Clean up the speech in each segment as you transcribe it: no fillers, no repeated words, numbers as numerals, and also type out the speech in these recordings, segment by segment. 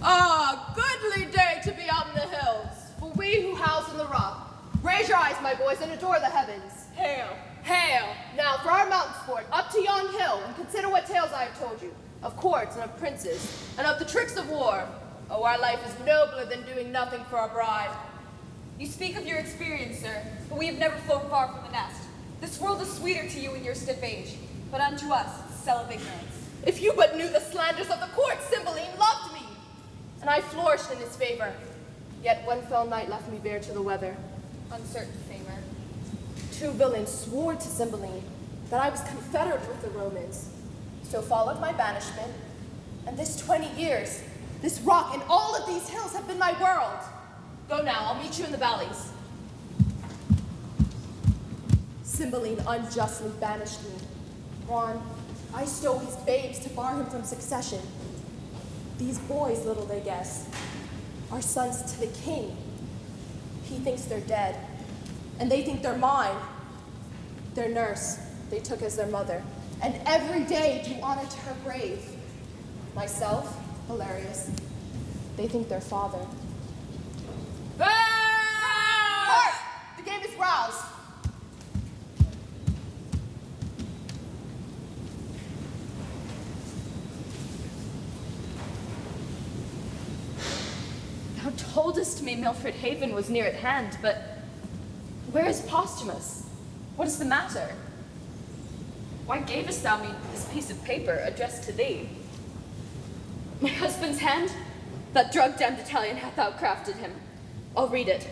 Ah, goodly day to be out in the hills, for we who house in the rock. Raise your eyes, my boys, and adore the heavens. Hail, hail! Now for our mountain sport, up to yon hill, and consider what tales I have told you, of courts and of princes, and of the tricks of war. Oh, our life is nobler than doing nothing for our bride. You speak of your experience, sir, but we have never flown far from the nest. This world is sweeter to you in your stiff age, but unto us, it's a cell of ignorance. If you but knew the slanders of the court, Cymbeline loved me, and I flourished in his favor. Yet one fell night left me bare to the weather. Uncertain famer. 2 villains swore to Cymbeline that I was confederate with the Romans. So followed my banishment, and this 20 years, this rock and all of these hills have been my world. Go now, I'll meet you in the valleys. Cymbeline unjustly banished me. Ron, I stole his babes to bar him from succession. These boys, little they guess, are sons to the king. He thinks they're dead, and they think they're mine. Their nurse, they took as their mother, and every day do honor to her grave. Myself, Hilarious, they think their father. Hark! The game is roused. Thou toldest me Milford Haven was near at hand, but where is Posthumus? What is the matter? Why gavest thou me this piece of paper addressed to thee? My husband's hand? That drug-damned Italian hath outcrafted him. I'll read it.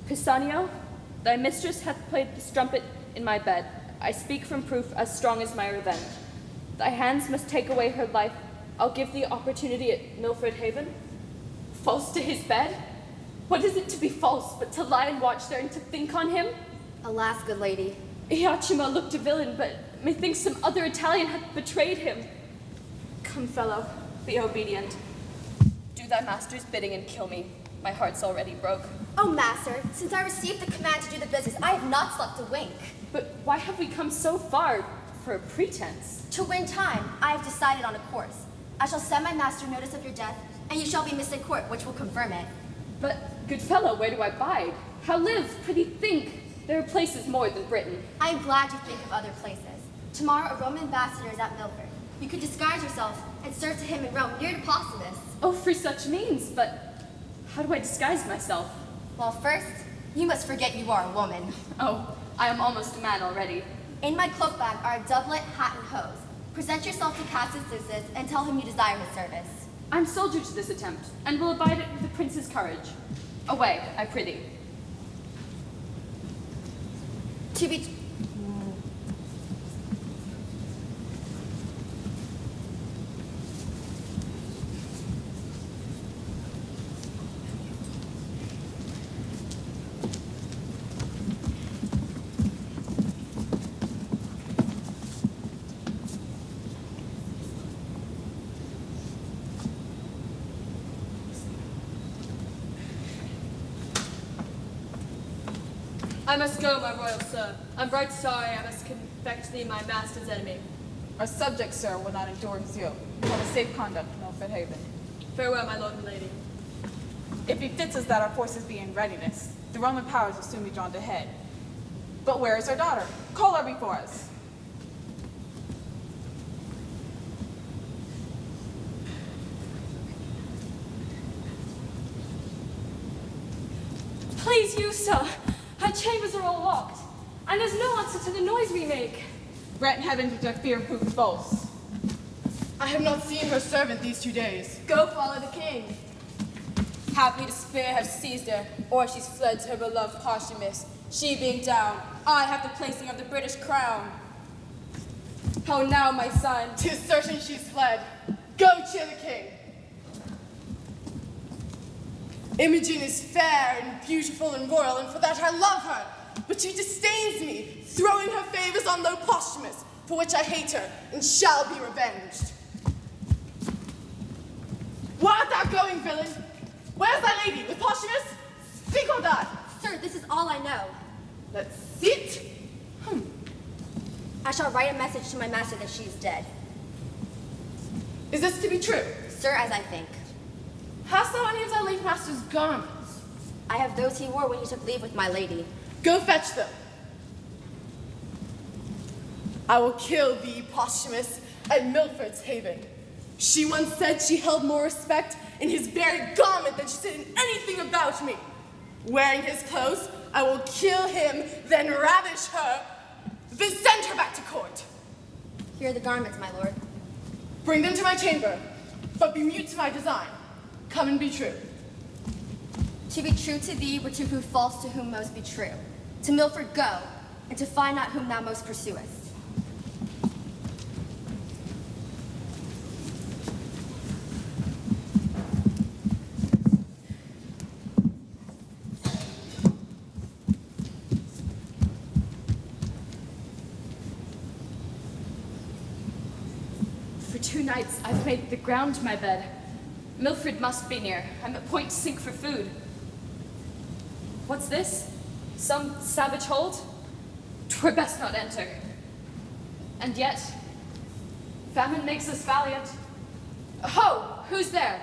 Pisanio, thy mistress hath played the strumpet in my bed. I speak from proof as strong as my revenge. Thy hands must take away her life. I'll give thee opportunity at Milford Haven. False to his bed? What is it to be false but to lie and watch there and to think on him? Alas, good lady. Iachimo looked a villain, but methinks some other Italian hath betrayed him. Come, fellow, be obedient. Do thy master's bidding and kill me. My heart's already broke. Oh, master, since I received the command to do the business, I have not slept a wink. But why have we come so far for a pretense? To win time, I have decided on a course. I shall send my master notice of your death, and you shall be missed in court, which will confirm it. But, good fellow, where do I bide? How live? Prithee think. There are places more than Britain. I am glad you think of other places. Tomorrow, a Roman ambassador is at Milford. You could disguise yourself and serve to him in Rome, near to Posthumus. Oh, for such means, but how do I disguise myself? Well, first, you must forget you are a woman. Oh, I am almost a man already. In my cloak bag are a doublet, hat, and hose. Present yourself to Cassius and tell him you desire his service. I'm soldier to this attempt, and will abide it with the prince's courage. Away, I prithee. To be... I must go, my royal sir. I'm right sorry I must confect thee my master's enemy. Our subject, sir, will not endure his yoke. Have a safe conduct, Milford Haven. Farewell, my lord and lady. It befits us that our forces be in readiness. The Roman powers will soon be drawn to head. But where is our daughter? Call her before us. Please, you, sir. Our chambers are all locked, and there's no answer to the noise we make. Grant heaven which I fear proved false. I have not seen her servant these 2 days. Go follow the king. Happy despair have seized her, or she's fled to her beloved Posthumus. She being down, I have the placing of the British crown. How now, my son? 'Tis certain she's fled. Go cheer the king. Imogen is fair and beautiful and royal, and for that I love her. But she disdains me, throwing her favors on low Posthumus, for which I hate her and shall be revenged. Where art thou going, villain? Where's thy lady? With Posthumus? Speak or die. Sir, this is all I know. Let's sit. I shall write a message to my master that she is dead. Is this to be true? Sir, as I think. Hast thou any of thy late master's garments? I have those he wore when he took leave with my lady. Go fetch them. I will kill thee, Posthumus, at Milford's Haven. She once said she held more respect in his very garment than she did in anything about me. Wearing his clothes, I will kill him, then ravish her, then send her back to court. Here are the garments, my lord. Bring them to my chamber, but be mute to my design. Come and be true. To be true to thee were to prove false to whom most be true. To Milford go, and to find out whom thou most pursuest. For 2 nights, I've made the ground my bed. Milford must be near. I'm at point to sink for food. What's this? Some savage hold? 'Twere best not enter. And yet, famine makes us valiant. Ho! Who's there?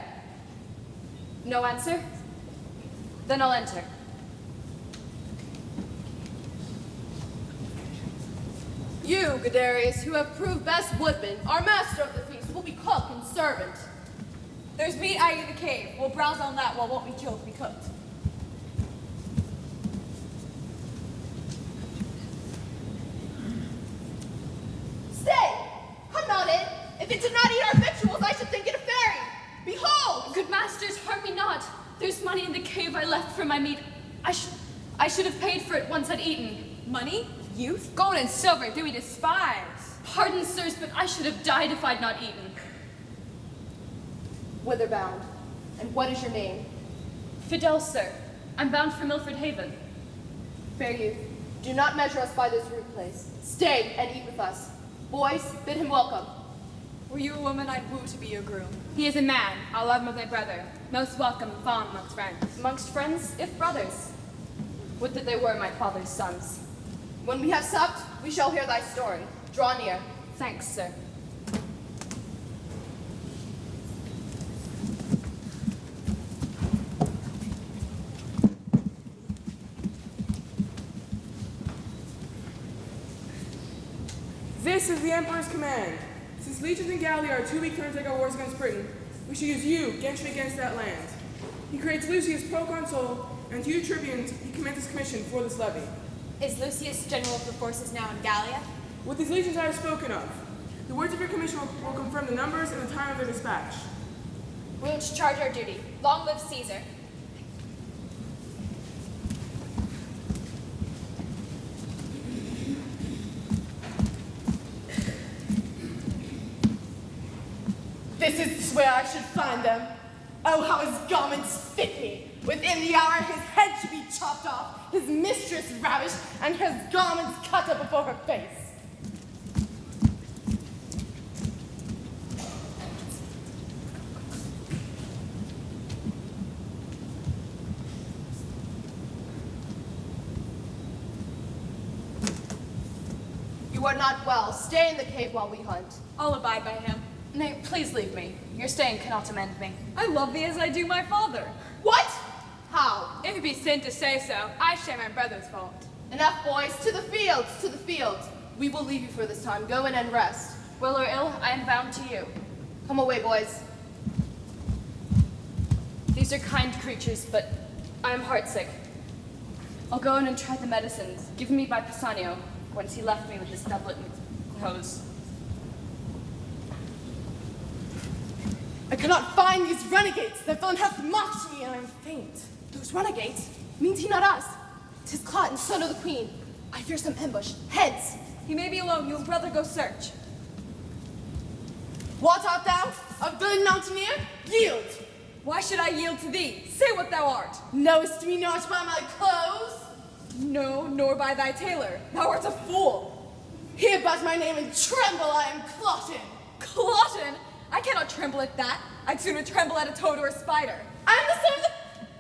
No answer? Then I'll enter. You, Guiderius, who have proved best woodman, our master of the feast, will be cook and servant. There's meat out in the cave. We'll browse on that while what we kill be cooked. Stay! Come not in. If it did not eat our victuals, I should think it a fairy. Behold! Good masters, harm me not. There's money in the cave I left for my meat. I should have paid for it once I'd eaten. Money? Youth? Gold and silver do we despise. Pardon, sirs, but I should have died if I'd not eaten. Whither bound? And what is your name? Fidel, sir. I'm bound for Milford Haven. Fair youth, do not measure us by this rude place. Stay and eat with us. Boys, bid him welcome. Were you a woman, I'd woo to be your groom. He is a man. I'll love him as my brother. Most welcome and fond amongst friends. Amongst friends, if brothers. Would that they were my father's sons. When we have supped, we shall hear thy story. Draw near. Thanks, sir. This is the Emperor's command. Since legions in Gallia are too weak to undertake our wars against Britain, we should use you, gentry against that land. He creates Lucius proconsul, and to you tribunes, he commends his commission for this levy. Is Lucius general of the forces now in Gallia? With these legions I have spoken of, the words of your commission will confirm the numbers and the time of their dispatch. We will discharge our duty. Long live Caesar. This is where I should find them. Oh, how his garments fit me. Within the hour, his head should be chopped off, his mistress ravished, and his garments cut up before her face. You are not well. Stay in the cave while we hunt. I'll abide by him. Nay, please leave me. Your staying cannot amend me. I love thee as I do my father. What? How? If it be sin to say so, I share my brother's fault. Enough, boys. To the fields, to the fields. We will leave you for this time. Go in and rest. Will or ill, I am bound to you. Come away, boys. These are kind creatures, but I am heartsick. I'll go in and try the medicines given me by Pisanio, whence he left me with this doublet and hose. I cannot find these renegades. The villain hath mocked me, and I am faint. Those renegades? Means he not us? 'Tis Clot and son of the queen. I fear some ambush. Heads! He may be alone. You and brother go search. What art thou? A villain mountaineer? Yield! Why should I yield to thee? Say what thou art. Knowest me not by my clothes? No, nor by thy tailor. Thou art a fool. Hear but my name and tremble, I am Cloten. Cloten? I cannot tremble at that. I'd sooner tremble at a toad or a spider. I am the son of the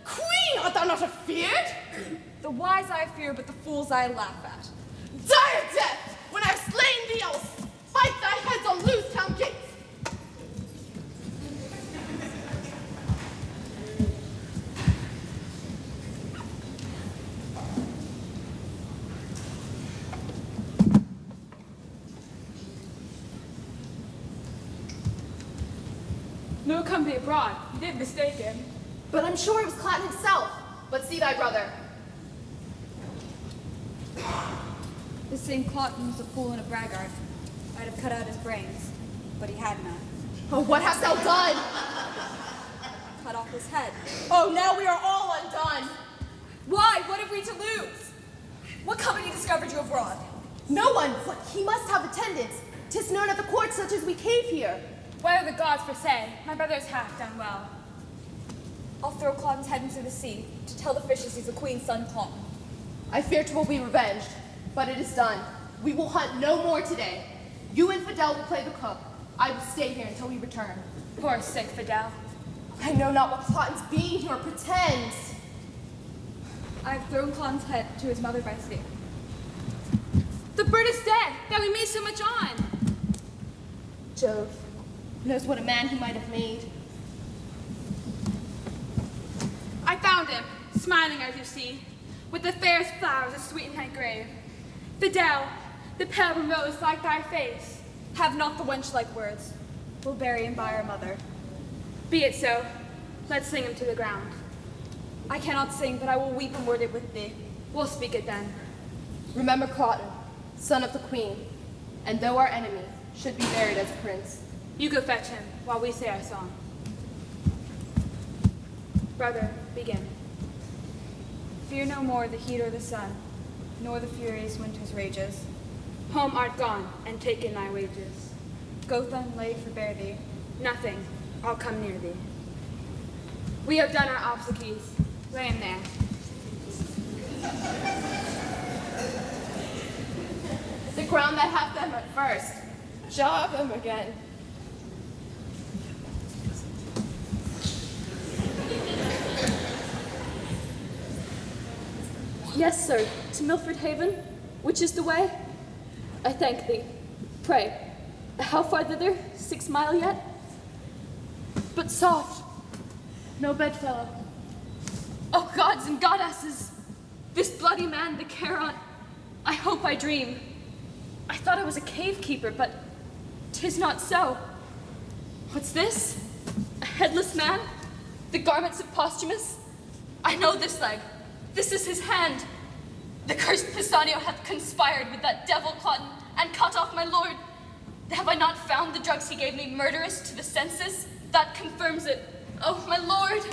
queen. Art thou not afeared? The wise I fear, but the fools I laugh at. Die of death! When I have slain thee, I will spike thy heads on loose town gates. No company abroad. You did mistake him. But I'm sure it was Cotton himself. But see thy brother. This same Clotton was a fool and a braggart. I'd have cut out his brains, but he had none. Oh, what hast thou done? Cut off his head. Oh, now we are all undone. Why? What have we to lose? What company discovered you abroad? No one, but he must have attendants. 'Tis known at the court such as we cave here. Whether the gods foresay, my brother's half done well. I'll throw Clotton's head into the sea to tell the fishes he's the queen's son Clotton. I fear 'twill be revenged, but it is done. We will hunt no more today. You and Fidel will play the cook. I will stay here until we return. Poor sick Fidel. I know not what Cotton's being here pretends. I've thrown Clotton's head to his mother by sea. The bird is dead that we made so much on. Jove knows what a man he might have made. I found him, smiling as you see, with the fairest flowers that sweeten thy grave. Fidel, the pale rose like thy face. Have not the wench like words. We'll bury him by our mother. Be it so. Let's sing him to the ground. I cannot sing, but I will weep and word it with thee. We'll speak it then. Remember Cotton, son of the queen, and though our enemy, should be buried as a prince. You go fetch him while we say our song. Brother, begin. Fear no more the heat or the sun, nor the furies winter's rages. Home art gone, and taken thy wages. Go then lay forbear thee. Nothing, I'll come near thee. We have done our obsequies. Lay him there. The ground that hath them at first, shall have them again. Yes, sir, to Milford Haven, which is the way? I thank thee. Pray, how far thither? 6 mile yet? But soft, no bedfellow. Oh, gods and goddesses! This bloody man, the Charon, I hope I dream. I thought I was a cave keeper, but 'tis not so. What's this? A headless man? The garments of Posthumus? I know this leg. This is his hand. The cursed Pisanio hath conspired with that devil Clotton and cut off my lord. Have I not found the drugs he gave me murderous to the senses? That confirms it. Oh, my lord!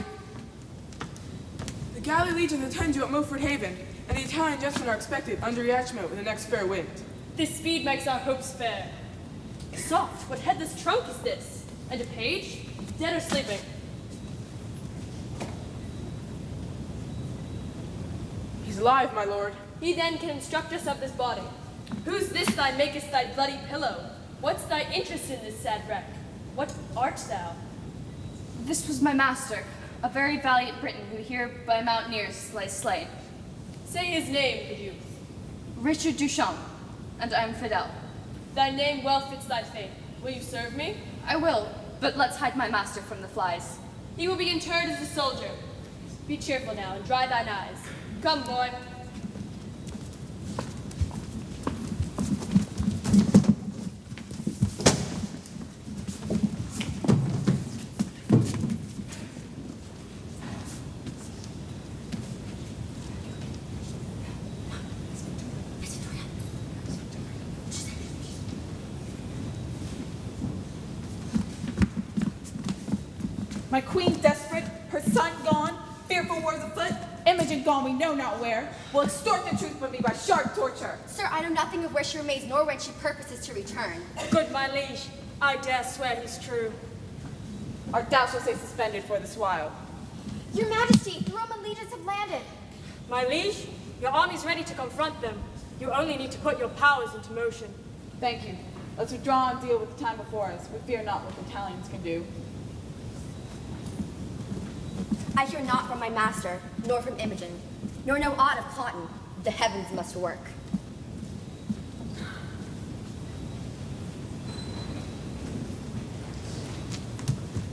The galley legions attend you at Milford Haven, and the Italian gentlemen are expected under Riachimo with the next fair wind. This speed makes our hopes fair. Soft, what headless trunk is this? And a page? Dead or sleeping? He's alive, my lord. He then can instruct us of this body. Who's this thy makest thy bloody pillow? What's thy interest in this sad wreck? What art thou? This was my master, a very valiant Briton who here by mountaineers lies slain. Say his name, good youth. Richard Duchamp, and I am Fidel. Thy name well fits thy fate. Will you serve me? I will, but let's hide my master from the flies. He will be interred as a soldier. Be cheerful now and dry thine eyes. Come, boy. My queen desperate, her son gone, fearful wars afoot, Imogen gone we know not where, will extort the truth from me by sharp torture. Sir, I know nothing of where she remains, nor when she purposes to return. Good my liege, I dare swear he's true. Art thou shall stay suspended for this while? Your Majesty, the Roman legions have landed. My liege, your army's ready to confront them. You only need to put your powers into motion. Thank you. Let's withdraw and deal with the time before us. We fear not what the Italians can do. I hear not from my master, nor from Imogen, nor know aught of Cotton. The heavens must work.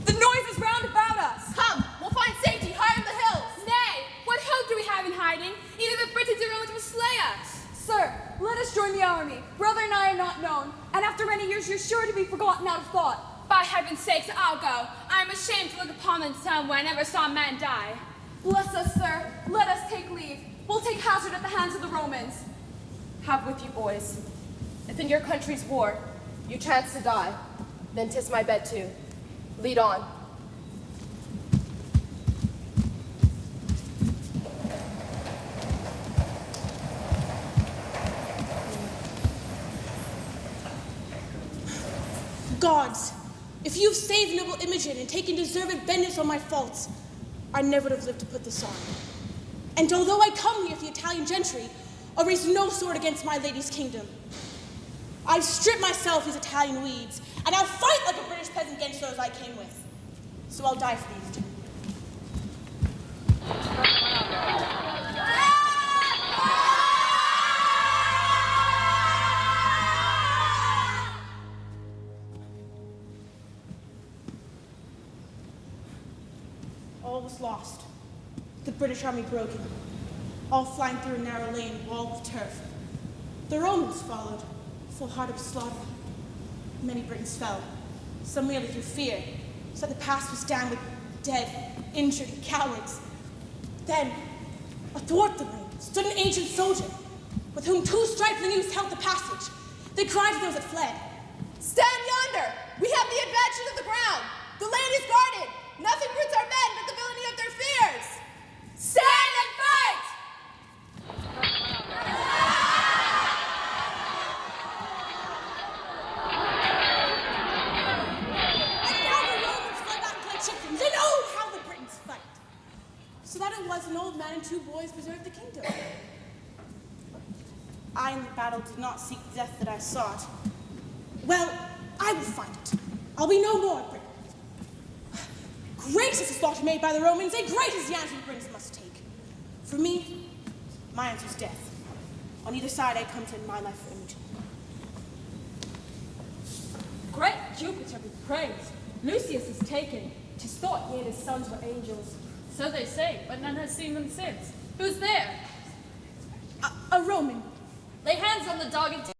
The noise is round about us! Come, we'll find safety higher in the hills. Nay, what help do we have in hiding? Either the Britons or Romans will slay us. Sir, let us join the army. Brother and I are not known, and after many years you're sure to be forgotten out of thought. By by heaven's sakes, I'll go. I am ashamed to look upon the sun where I never saw man die. Bless us, sir. Let us take leave. We'll take hazard at the hands of the Romans. Have with you, boys. If in your country's war you chance to die, then 'tis my bed too. Lead on. Gods, if you've saved noble Imogen and taken deserved vengeance on my faults, I never would have lived to put this on. And although I come here for the Italian gentry, I'll raise no sword against my lady's kingdom. I've stripped myself these Italian weeds, and I'll fight like a British peasant against those I came with. So I'll die for these two. All was lost. The British army broken, all flying through a narrow lane walled with turf. The Romans followed, full heart of slaughter. Many Britons fell, some merely through fear, so that the pass was damned with dead, injured cowards. Then, athwart the lane, stood an ancient soldier, with whom 2 stripling youths held the passage. They cried to those that fled, Stand yonder! We have the advantage of the ground! The land is guarded! Nothing roots our men but the villainy of their fears! Stand and fight! And now the Romans fled back like chickens. They know how the Britons fight. So that it was an old man and 2 boys preserved the kingdom. I in the battle did not seek the death that I sought. Well, I will find it. I'll be no more Britain. Great is the slaughter made by the Romans, and great is the answer the Britons must take. For me, my answer is death. On either side, I come to end my life for Imogen. Great Jupiter be praised. Lucius is taken. 'Tis thought he and his sons were angels. So they say, but none has seen them since. Who's there? A Roman. Lay hands on the dog and